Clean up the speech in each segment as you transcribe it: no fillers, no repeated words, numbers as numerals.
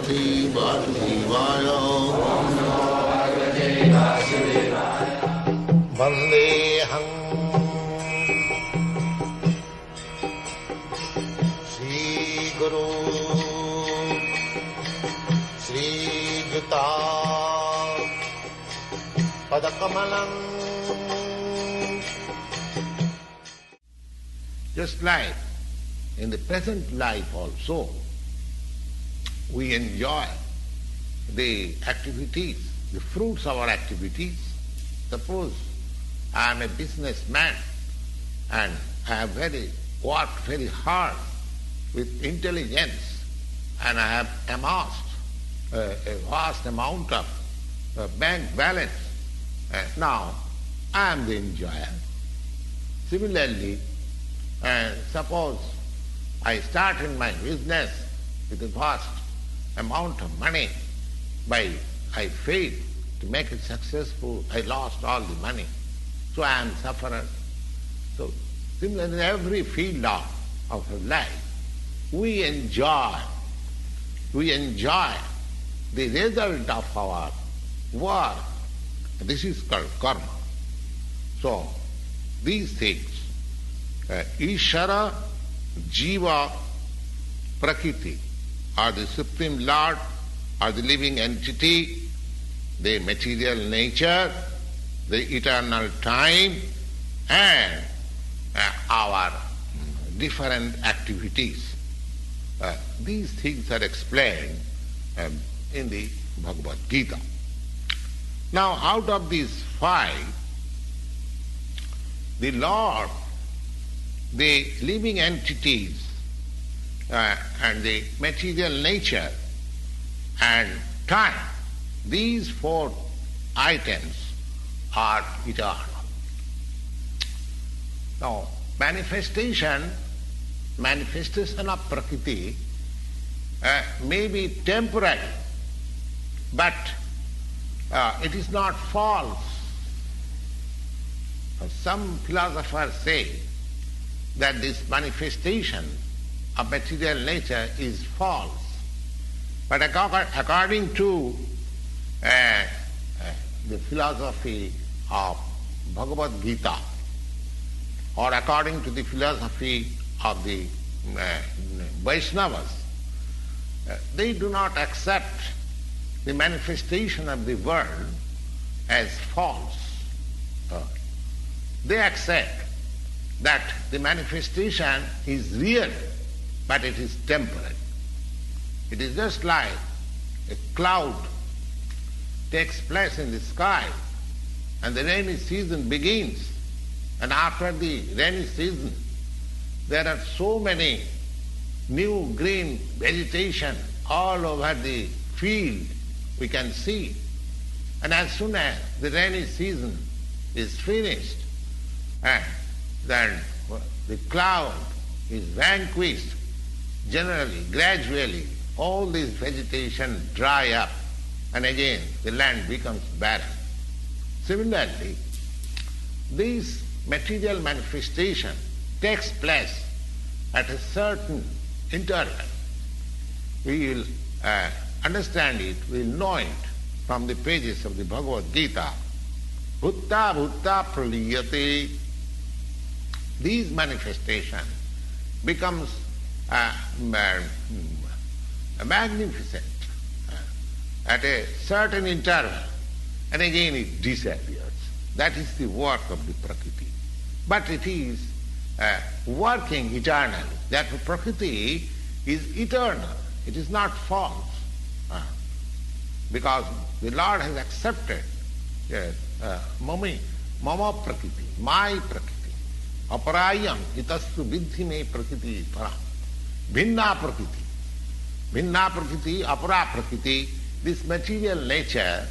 Parvati Vasudevaya. Vandeham Sri Guru Sri Juta Padakamalam. Just like in the present life also, we enjoy the activities, the fruits of our activities. Suppose I am a businessman and I have worked very hard with intelligence and I have amassed a vast amount of bank balance. Now I am the enjoyer. Similarly, suppose I start in my business with a vast amount of money, but I failed to make it successful, I lost all the money, so I am sufferer. So similarly, in every field of our life, we enjoy the result of our work. This is called karma. So these things, Ishvara, Jiva, Prakriti, are the Supreme Lord, are the living entity, the material nature, the eternal time, and our different activities. These things are explained in the Bhagavad Gita. Now, out of these five, the Lord, the living entities, and the material nature and time, these four items are eternal. Now, manifestation of Prakriti may be temporary, but it is not false. Some philosophers say that this manifestation of material nature is false. But according to the philosophy of Bhagavad Gita, or according to the philosophy of the Vaishnavas, they do not accept the manifestation of the world as false. They accept that the manifestation is real, but it is temporary. It is just like a cloud takes place in the sky and the rainy season begins, and after the rainy season there are so many new green vegetation all over the field we can see, and as soon as the rainy season is finished and then the cloud is vanquished, generally, gradually, all this vegetation dry up and again the land becomes barren. Similarly, this material manifestation takes place at a certain interval. We will understand it, we will know it from the pages of the Bhagavad Gita. Bhutta bhutta praliyate. These manifestation becomes magnificent at a certain interval, and again it disappears. That is the work of the Prakriti. But it is working eternally. That Prakriti is eternal. It is not false. Because the Lord has accepted mama Prakriti, my Prakriti. Aparayam itastu vidhi me Prakriti para. Bhinna Prakriti. Bhinna Prakriti, apara Prakriti. This material nature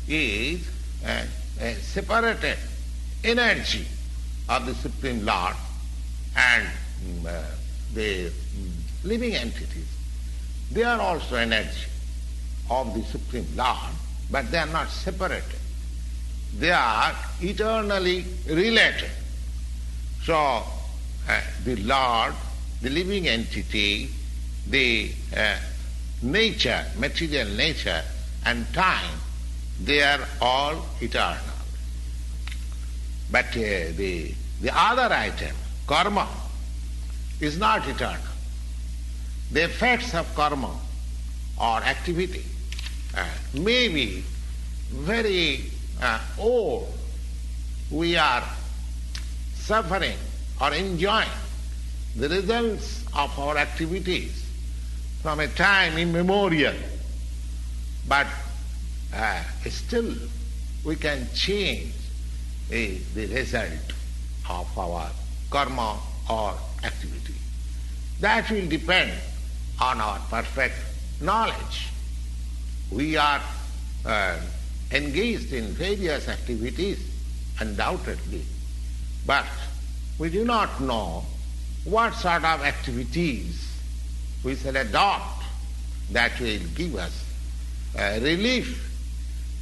is a separated energy of the Supreme Lord, and the living entities, they are also energy of the Supreme Lord, but they are not separated. They are eternally related. So the Lord, the living entity, the nature, material nature and time, they are all eternal. But the other item, karma, is not eternal. The effects of karma or activity may be very old. We are suffering or enjoying the results of our activities from a time immemorial. But still we can change the result of our karma or activity. That will depend on our perfect knowledge. We are engaged in various activities, undoubtedly, but we do not know what sort of activities we shall adopt that will give us relief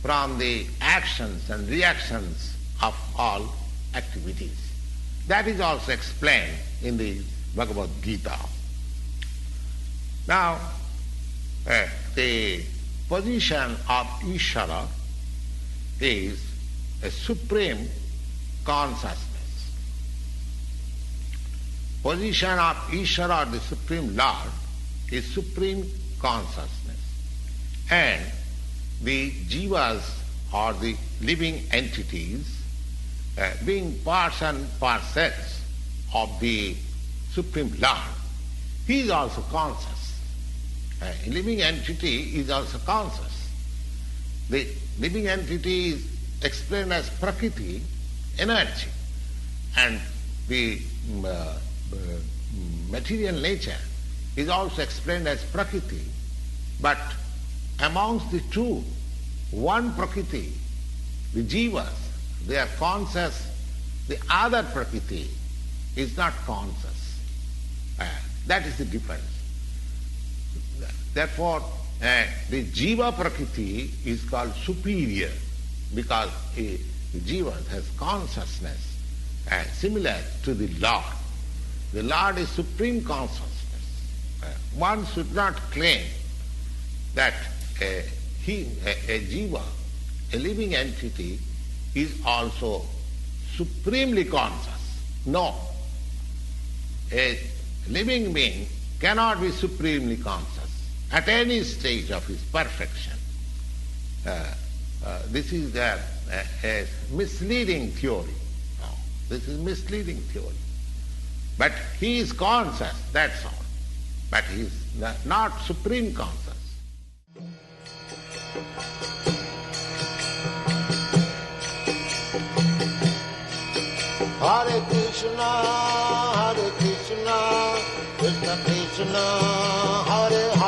from the actions and reactions of all activities. That is also explained in the Bhagavad Gita. Now, the position of Ishvara is a supreme consciousness. Position of Ishvara, the Supreme Lord, is supreme consciousness. And the jivas or the living entities, being parts and parcels of the Supreme Lord, he is also conscious. A living entity is also conscious. The living entity is explained as Prakriti, energy, and the material nature is also explained as Prakriti. But amongst the two, one Prakriti, the jivas, they are conscious, the other Prakriti is not conscious. That is the difference. Therefore, the jiva Prakriti is called superior because the jiva has consciousness similar to the Lord. The Lord is supreme consciousness. One should not claim that a jiva, a living entity, is also supremely conscious. No. A living being cannot be supremely conscious at any stage of his perfection. This is a misleading theory. No, this is misleading theory. But he is conscious, that's all. But he is not supreme conscious. Hare Krishna, Krishna Krishna, Hare Hare.